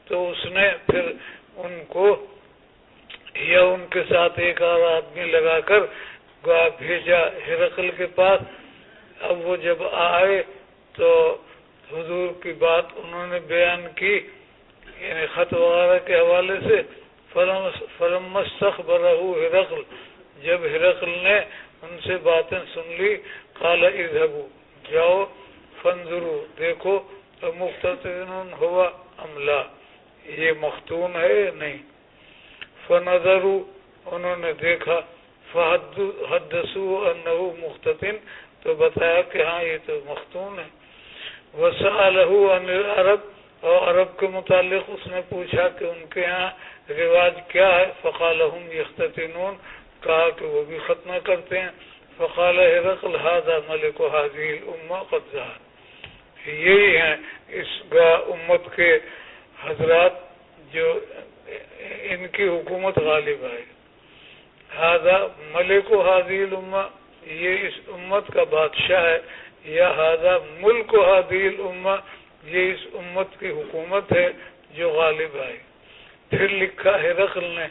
تو اس نے پھر ان کو یا ان کے ساتھ ایک اور آدمی لگا کر بھیجا ہرقل کے پاس۔ اب وہ جب آئے تو حضور کی بات انہوں نے بیان کی، یعنی خط وغیرہ کے حوالے سے۔ فلما استخبرہ ہرقل، جب ہرقل نے ان سے باتیں سن لی، قال اذهبوا، جاؤ، فانظروا، دیکھو، مختتن ہوا ام لا، یہ مختون ہے یا نہیں۔ فنظروا، انہوں نے دیکھا، فحدثوا انه مختتن، تو بتایا کہ ہاں یہ تو مختون ہے۔ وسأله عن العرب، اور عرب کے متعلق اس نے پوچھا کہ ان کے ہاں رواج کیا ہے۔ فقال هم يختتنون، کہا کہ وہ بھی ختنہ کرتے ہیں۔ فقال هرقل هذا ملك هذه الامه قد ظهر، یہی ہیں اس امت کے حضرات جو ان کی حکومت غالب آئے۔ هذا ملك هذه الامه، یہ اس امت کا بادشاہ ہے، یا هذا ملک هذه الامه، یہ اس امت کی حکومت ہے جو غالب آئے۔ پھر لکھا ہرقل نے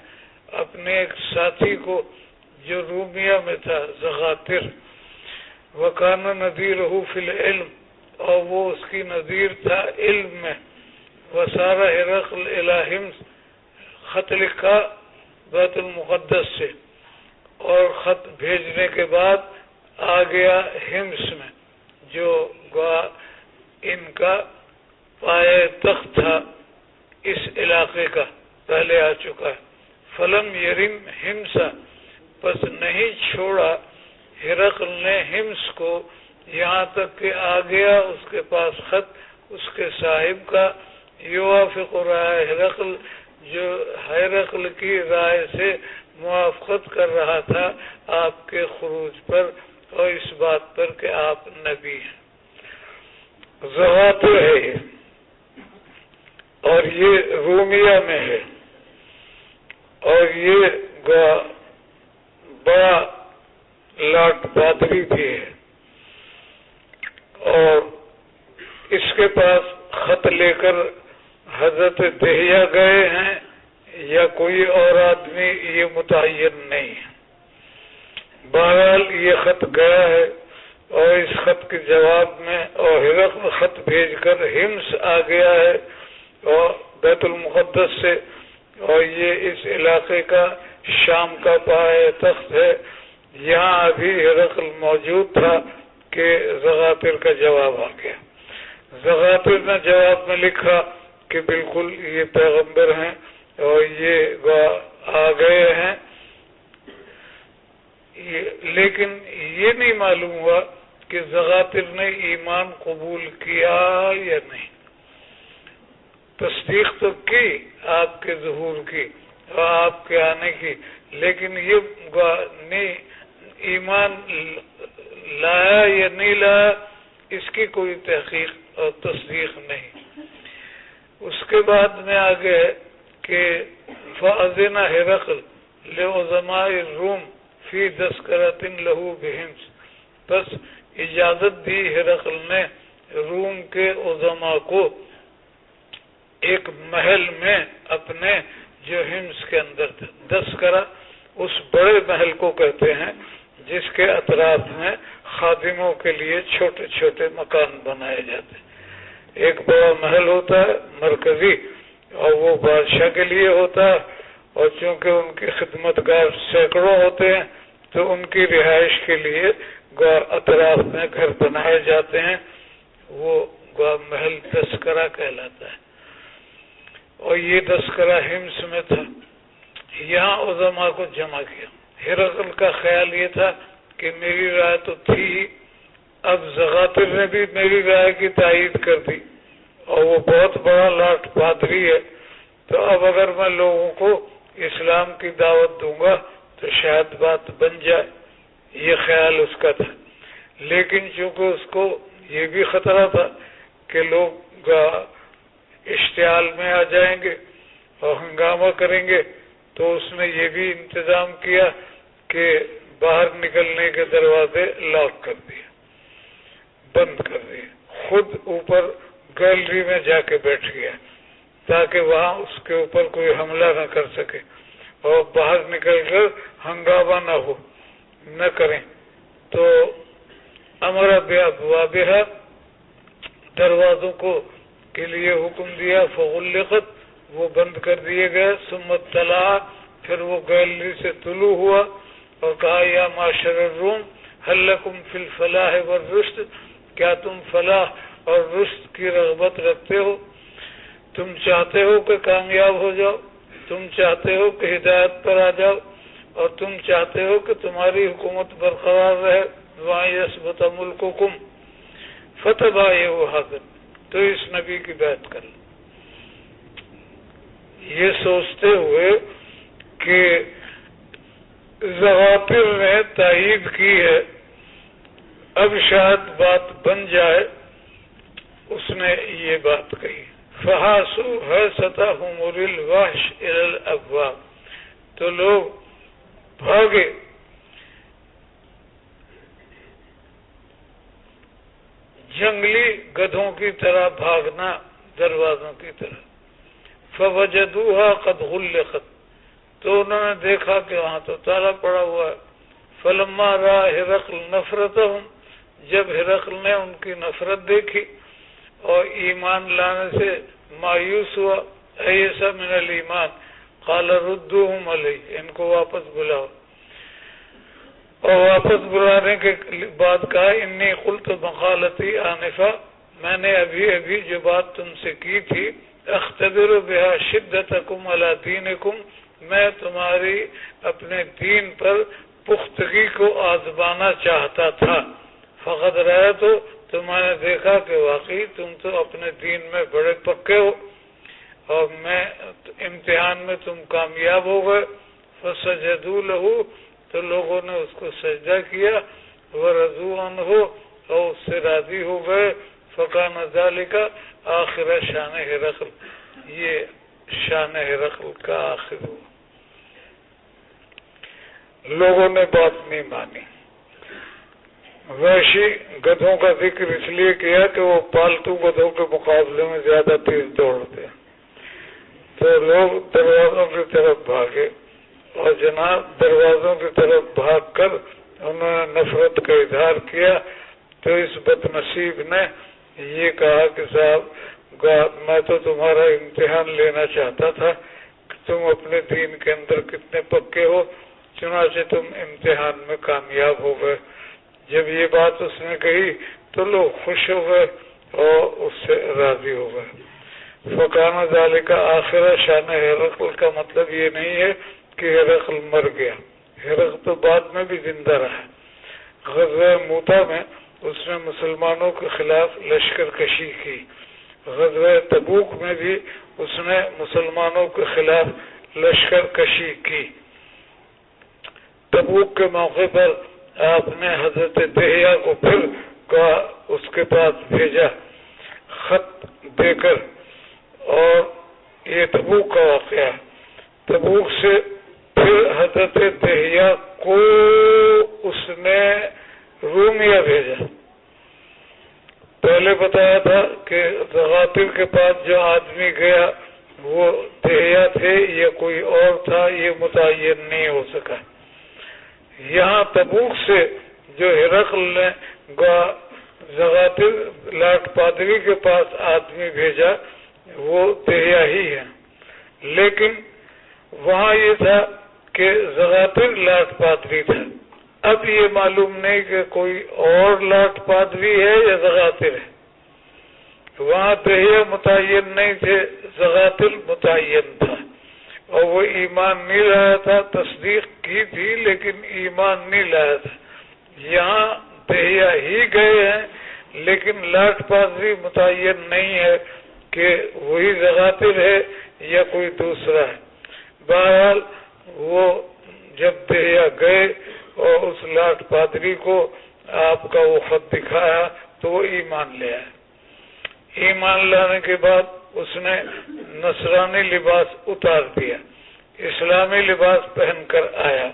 اپنے ایک ساتھی کو جو رومیہ میں تھا، زغاتر، وَكَانَ نَذِيرُهُ فِي الْعِلْمِ، اور وہ اس کی نظیر تھا علم میں۔ وَسَارَ ہرقل إِلَى حِمْص، خط لکھا بیت المقدس سے، اور خط بھیجنے کے بعد آ گیا حمص میں، جو ان کا پائے تخت تھا اس علاقے کا، پہلے آ چکا ہے۔ فلم یرم حمص، پس نہیں چھوڑا ہرقل نے ہمس کو یہاں تک کہ آ گیا اس کے پاس خط اس کے صاحب کا، یوافق رائے ہرقل، جو ہرقل کی رائے سے موافقت کر رہا تھا آپ کے خروج پر اور اس بات پر کہ آپ نبی ہیں۔ زغاتر ہے یہ، اور یہ رومیہ میں ہے، اور یہ بڑا لاٹ پادری بھی ہے، اور اس کے پاس خط لے کر حضرت دہیہ گئے ہیں یا کوئی اور آدمی یہ متعین نہیں ہے۔ بہرحال یہ خط گیا ہے، اور اس خط کے جواب میں اور ہرقل خط بھیج کر ہمس آ گیا ہے اور بیت المقدس سے، اور یہ اس علاقے کا شام کا پایہ تخت ہے۔ یہاں ابھی ہرقل موجود تھا کہ زغاتر کا جواب آ گیا۔ زغاتر نے جواب میں لکھا کہ بالکل یہ پیغمبر ہیں اور یہ آ گئے ہیں، لیکن یہ نہیں معلوم ہوا کہ زغاتر نے ایمان قبول کیا یا نہیں۔ تصدیق تو کی آپ کے ظہور کی اور آپ کے آنے کی، لیکن یہ نہیں ایمان لایا یا نہیں لایا اس کی کوئی تحقیق اور تصدیق نہیں۔ اس کے بعد میں آگے کہ فَأَذِنَ ہرقل لِعُظَمَاءِ الروم فی تذکرۃ لہ بہمس، بس اجازت دی ہرقل نے روم کے عظماء کو ایک محل میں اپنے جو ہمس کے اندر تھا۔ تذکرہ اس بڑے محل کو کہتے ہیں جس کے اطراف میں خادموں کے لیے چھوٹے چھوٹے مکان بنائے جاتے ہیں۔ ایک بڑا محل ہوتا ہے مرکزی، اور وہ بادشاہ کے لیے ہوتا ہے، اور چونکہ ان کی خدمت گار سینکڑوں ہوتے ہیں تو ان کی رہائش کے لیے اطراف میں گھر بنائے جاتے ہیں، وہ محل تذکرہ کہلاتا ہے۔ اور یہ تذکرہ ہمس میں تھا۔ یہاں عظماء کو جمع کیا۔ ہرقل کا خیال یہ تھا کہ میری رائے تو تھی ہی، اب زغاتر نے بھی میری رائے کی تائید کر دی، اور وہ بہت بڑا لاٹ پادری ہے، تو اب اگر میں لوگوں کو اسلام کی دعوت دوں گا تو شاید بات بن جائے، یہ خیال اس کا تھا۔ لیکن چونکہ اس کو یہ بھی خطرہ تھا کہ لوگ اشتعال میں آ جائیں گے اور ہنگامہ کریں گے، تو اس نے یہ بھی انتظام کیا کہ باہر نکلنے کے دروازے لاک کر دیے، بند کر دیے، خود اوپر گیلری میں جا کے بیٹھ گیا تاکہ وہاں اس کے اوپر کوئی حملہ نہ کر سکے، اور باہر نکل کر ہنگامہ نہ کریں۔ تو امر بابوابہا، دروازوں کو کے لیے حکم دیا، فغلقت، وہ بند کر دیے گئے، ثم طلع، پھر وہ گیلری سے طلوع ہوا اور کہا یا معاشر الروم هل لکم فی الفلاح والرشد، کیا تم فلاح اور رشد کی رغبت رکھتے ہو؟ تم چاہتے ہو کہ کامیاب ہو جاؤ، تم چاہتے ہو کہ ہدایت پر آ جاؤ، اور تم چاہتے ہو کہ تمہاری حکومت برقرار رہے، وَيَثْبُتَ مُلْكُكُمْ فَتَبَايَعُوا هَذَا، تو اس نبی کی بیعت کر لو۔ یہ سوچتے ہوئے کہ زغاتر نے تائید کی ہے، اب شاید بات بن جائے، اس نے یہ بات کہی، فَحَاسُوا حَاسَتَهُمُ الْوَحْشُ إِلَى الْأَبْوَابِ، تو لوگ بھاگے جنگلی گدھوں کی طرح بھاگنا دروازوں کی طرح، فَوَجَدُوهَا قَدْ غُلِّقَتْ، تو انہوں نے دیکھا کہ وہاں تو تالا پڑا ہوا ہے، فَلَمَّا رَأَى هِرَقْلُ نَفْرَتَهُمْ، جب ہرقل نے ان کی نفرت دیکھی اور ایمان لانے سے مایوس ہوا، ایسا من الایمان، قال ردوہم علی، ان کو واپس بلاؤ، اور واپس بلانے کے بعد کہا انی قلت مقالتی آنفا، میں نے ابھی جو بات تم سے کی تھی، اختبر بها شدتکم علی دینکم، میں تمہاری اپنے دین پر پختگی کو آزمانا چاہتا تھا. فقط رہا تو میں نے دیکھا کہ واقعی تم تو اپنے دین میں بڑے پکے ہو اور میں امتحان میں تم کامیاب ہو گئے. فسجدوا له تو لوگوں نے اس کو سجدہ کیا. ورضوا عنہ اور اس سے راضی ہو گئے. فکان ذالک آخر شان ہرقل یہ شان ہرقل کا آخر ہوا. لوگوں نے بات نہیں مانی. وحشی گدھوں کا ذکر اس لیے کیا کہ وہ پالتو گدھوں کے مقابلے میں زیادہ تیز دوڑتے ہیں. تو لوگ دروازوں کی طرف بھاگے اور جناب دروازوں کی طرف بھاگ کر انہوں نے نفرت کا اظہار کیا. تو اس بد نصیب نے یہ کہا کہ صاحب میں تو تمہارا امتحان لینا چاہتا تھا کہ تم اپنے دین کے اندر کتنے پکے ہو. چنانچہ تم امتحان میں کامیاب ہو گئے. جب یہ بات اس نے کہی تو لوگ خوش ہو گئے اور اس سے راضی ہو گئے. فکان ذالک آخر شان ہرقل کا مطلب یہ نہیں ہے کہ ہرقل مر گیا. ہرقل تو بعد میں بھی زندہ رہا. غزوہ موتا میں اس نے مسلمانوں کے خلاف لشکر کشی کی. غزوہ تبوک میں بھی اس نے مسلمانوں کے خلاف لشکر کشی کی. تبوک کے موقع پر آپ نے حضرت دہیا کو پھر اس کے پاس بھیجا خط دے کر. اور یہ تبوک کا واقعہ. تبوک سے پھر حضرت دہیا کو اس نے رومیہ بھیجا. پہلے بتایا تھا کہ زغاتر کے پاس جو آدمی گیا وہ دہیا تھے یا کوئی اور تھا یہ متعین نہیں ہو سکا. یہاں تبوک سے جو ہرقل نے زغاتر لاٹ پادری کے پاس آدمی بھیجا وہ دہیا ہی ہے. لیکن وہاں یہ تھا کہ زغاتر لاٹ پادری تھا. اب یہ معلوم نہیں کہ کوئی اور لاٹ پادری ہے یا زغاتر ہے. وہاں دہیا متعین نہیں تھے زغاتر متعین تھا اور وہ ایمان نہیں لایا تھا. تصدیق کی تھی لیکن ایمان نہیں لایا تھا. یہاں دہیا ہی گئے ہیں لیکن لاٹ پادری متعین نہیں ہے کہ وہی زغاتر ہے یا کوئی دوسرا ہے. بہرحال وہ جب دہیا گئے اور اس لاٹ پادری کو آپ کا وہ خط دکھایا تو وہ ایمان لے آیا. ایمان لانے کے بعد اس نے نصرانی لباس اتار دیا, اسلامی لباس پہن کر آیا,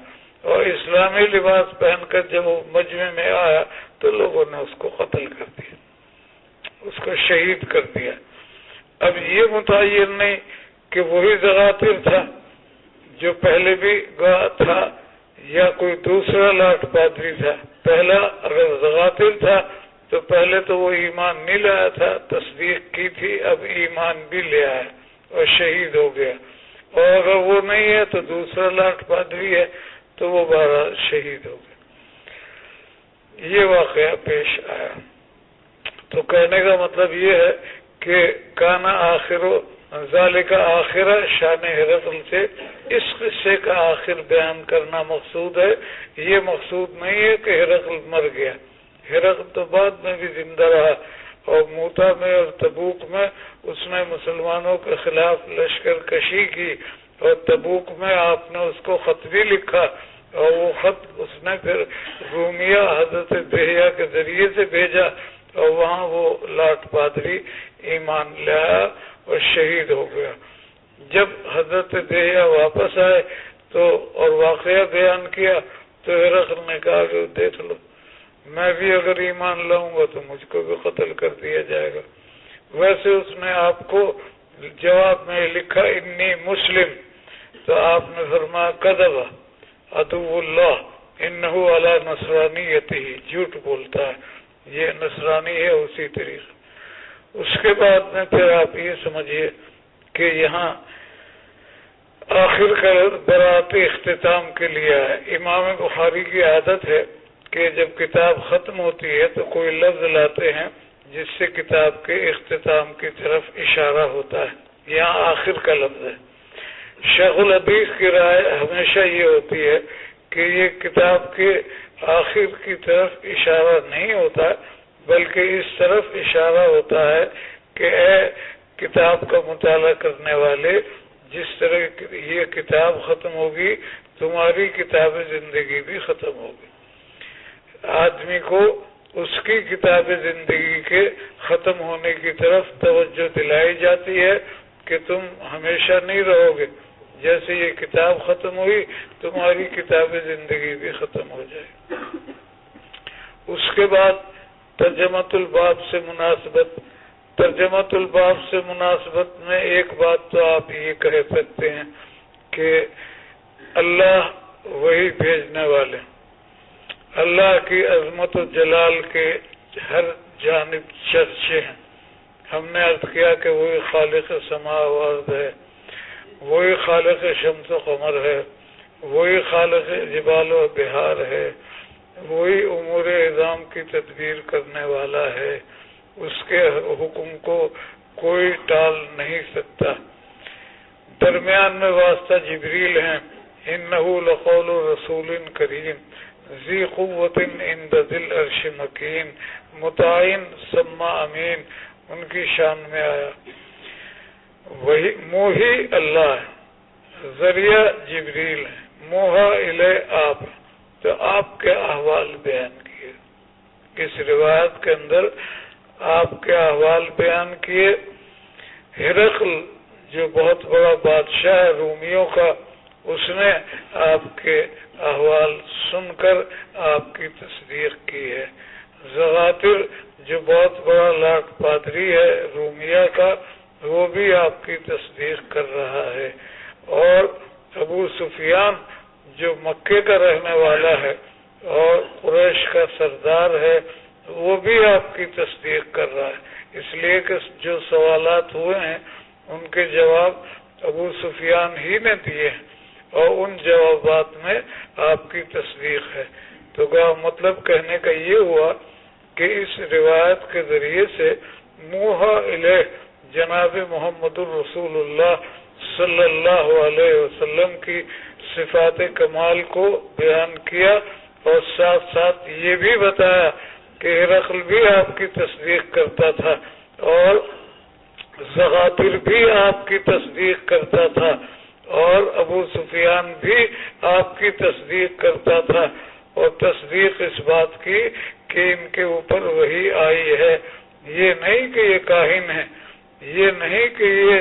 اور اسلامی لباس پہن کر جب وہ مجمع میں آیا تو لوگوں نے اس کو قتل کر دیا, اس کو شہید کر دیا. اب یہ متعین نہیں کہ وہی زغاتر تھا جو پہلے بھی گیا تھا یا کوئی دوسرا لاٹ پادری تھا. پہلا اگر زغاتر تھا تو پہلے تو وہ ایمان نہیں لایا تھا, تصدیق کی تھی, اب ایمان بھی لے آیا اور شہید ہو گیا. اور اگر وہ نہیں ہے تو دوسرا لاٹ پادری ہے تو وہ بہرحال شہید ہو گیا. یہ واقعہ پیش آیا. تو کہنے کا مطلب یہ ہے کہ کانا آخر ذالک آخر شان ہرقل سے اس قصے کا آخر بیان کرنا مقصود ہے. یہ مقصود نہیں ہے کہ ہرقل مر گیا. ہرقل تو بعد میں بھی زندہ رہا اور موتا میں اور تبوک میں اس نے مسلمانوں کے خلاف لشکر کشی کی, اور تبوک میں آپ نے اس کو خط بھی لکھا اور وہ خط اس نے پھر رومیہ حضرت دہیا کے ذریعے سے بھیجا اور وہاں وہ لاٹ پادری ایمان لایا اور شہید ہو گیا. جب حضرت دہیا واپس آئے تو اور واقعہ بیان کیا تو ہرقل نے کہا کہ دیکھ لو, میں بھی اگر ایمان لاؤں گا تو مجھ کو بھی قتل کر دیا جائے گا. ویسے اس نے آپ کو جواب میں لکھا انی مسلم, تو آپ نے فرمایا کذب عدو اللہ انہو علی نصرانیتہ, جھوٹ بولتا ہے, یہ نصرانی ہے اسی طریقے. اس کے بعد میں پھر آپ یہ سمجھیے کہ یہاں آخر کا برات اختتام کے لیے ہے. امام بخاری کی عادت ہے کہ جب کتاب ختم ہوتی ہے تو کوئی لفظ لاتے ہیں جس سے کتاب کے اختتام کی طرف اشارہ ہوتا ہے. یہاں آخر کا لفظ ہے. شیخ الحدیث کی رائے ہمیشہ یہ ہوتی ہے کہ یہ کتاب کے آخر کی طرف اشارہ نہیں ہوتا، بلکہ اس طرف اشارہ ہوتا ہے کہ اے کتاب کا مطالعہ کرنے والے، جس طرح یہ کتاب ختم ہوگی تمہاری کتاب زندگی بھی ختم ہوگی۔ آدمی کو اس کی کتاب زندگی کے ختم ہونے کی طرف توجہ دلائی جاتی ہے کہ تم ہمیشہ نہیں رہو گے، جیسے یہ کتاب ختم ہوئی تمہاری کتاب زندگی بھی ختم ہو جائے۔ اس کے بعد ترجمۃ الباب سے مناسبت میں ایک بات تو آپ یہ کہہ سکتے ہیں کہ اللہ وہی بھیجنے والے، اللہ کی عظمت و جلال کے ہر جانب چرچے ہیں۔ ہم نے عرض کیا کہ وہی خالق سماء و ارض ہے، وہی خالق شمس و قمر ہے، وہی خالق جبال و بہار ہے، وہی امور اعظام کی تدبیر کرنے والا ہے، اس کے حکم کو کوئی ٹال نہیں سکتا۔ درمیان میں واسطہ جبریل ہیں، انہو لقول رسول کریم ذی قوت عند ذی العرش مکین مطاع ثم امین، ان کی شان میں آیا۔ وہی موحی اللہ ہے، ذریعہ جبریل ہے، موحا الیہ آپ، تو آپ کے احوال بیان کیے۔ اس روایت کے اندر آپ کے احوال بیان کیے۔ ہرقل جو بہت بڑا بادشاہ ہے رومیوں کا، اس نے آپ کے احوال سن کر آپ کی تصدیق کی ہے۔ زغاتر جو بہت بڑا لاٹ پادری ہے رومیہ کا، وہ بھی آپ کی تصدیق کر رہا ہے۔ اور ابو سفیان جو مکے کا رہنے والا ہے اور قریش کا سردار ہے، وہ بھی آپ کی تصدیق کر رہا ہے، اس لیے کہ جو سوالات ہوئے ہیں ان کے جواب ابو سفیان ہی نے دیے ہیں، اور ان جوابات میں آپ کی تصدیق ہے۔ تو مطلب کہنے کا یہ ہوا کہ اس روایت کے ذریعے سے موحا الیہ جناب محمد الرسول اللہ صلی اللہ علیہ وسلم کی صفات کمال کو بیان کیا، اور ساتھ ساتھ یہ بھی بتایا کہ ہرقل بھی آپ کی تصدیق کرتا تھا اور زغاتر بھی آپ کی تصدیق کرتا تھا اور ابو سفیان بھی آپ کی تصدیق کرتا تھا، اور تصدیق اس بات کی کہ ان کے اوپر وحی آئی ہے۔ یہ نہیں کہ یہ کاہن ہیں، یہ نہیں کہ یہ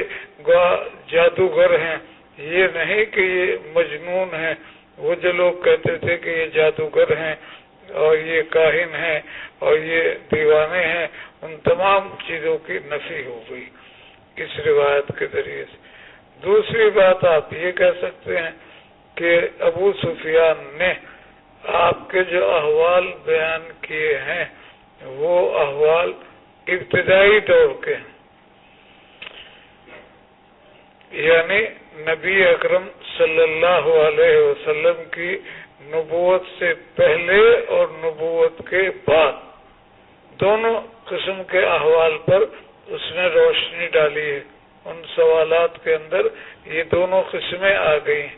جادوگر ہیں، یہ نہیں کہ یہ مجنون ہیں۔ وہ جو لوگ کہتے تھے کہ یہ جادوگر ہیں اور یہ کاہن ہیں اور یہ دیوانے ہیں، ان تمام چیزوں کی نفی ہو گئی اس روایت کے ذریعے سے۔ دوسری بات آپ یہ کہہ سکتے ہیں کہ ابو سفیان نے آپ کے جو احوال بیان کیے ہیں وہ احوال ابتدائی دور کے ہیں، یعنی نبی اکرم صلی اللہ علیہ وسلم کی نبوت سے پہلے اور نبوت کے بعد دونوں قسم کے احوال پر اس نے روشنی ڈالی ہے۔ ان سوالات کے اندر یہ دونوں قسمیں آ گئی ہیں،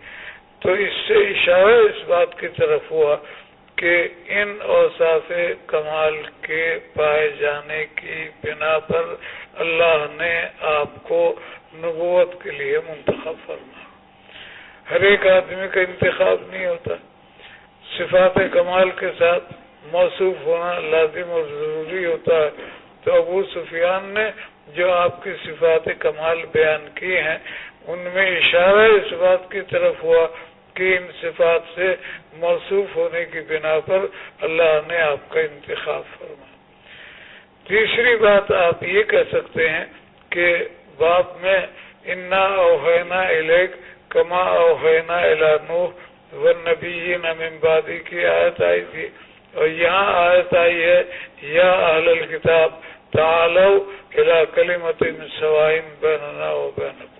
تو اس سے اشارہ اس بات کی طرف ہوا کہ ان اوصاف کمال کے پائے جانے کی بنا پر اللہ نے آپ کو نبوت کے لیے منتخب فرمایا۔ ہر ایک آدمی کا انتخاب نہیں ہوتا، صفات کمال کے ساتھ موصوف ہونا لازم اور ضروری ہوتا ہے۔ تو ابو سفیان نے جو آپ کی صفات کمال بیان کی ہیں ان میں اشارہ اس بات کی طرف ہوا کہ ان صفات سے موصوف ہونے کی بنا پر اللہ نے آپ کا انتخاب فرمایا۔ تیسری بات آپ یہ کہہ سکتے ہیں کہ باب میں انا اوحینا الیک کما اوحینا الی نوح والنبیین من بعدہ کی آیت آئی تھی، اور یہاں آیت آئی ہے یا اہل الکتاب تعالوا الی کلمۃ سواء بیننا وبینکم۔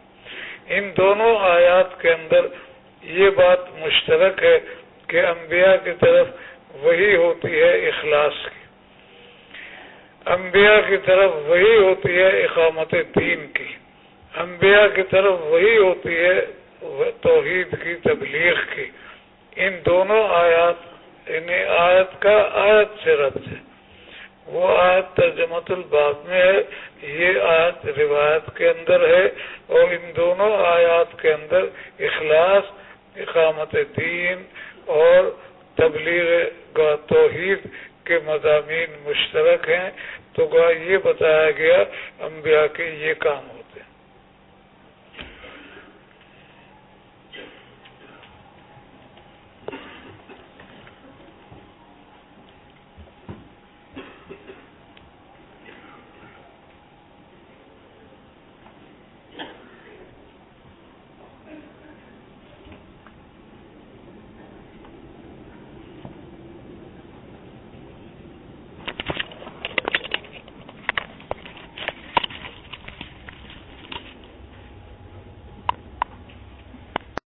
ان دونوں آیات کے اندر یہ بات مشترک ہے کہ انبیاء کی طرف وہی ہوتی ہے اخلاص کی، انبیاء کی طرف وہی ہوتی ہے اقامت دین کی، انبیاء کی طرف وہی ہوتی ہے توحید کی تبلیغ کی۔ ان دونوں آیات یعنی آیت کا آیت سے ربط ہے. وہ آیت ترجمۃ الباب میں ہے، یہ آیت روایت کے اندر ہے، اور ان دونوں آیات کے اندر اخلاص، اقامت دین اور تبلیغ توحید کے مضامین مشترک ہیں. تو یہ بتایا گیا انبیاء کے یہ کام ہو.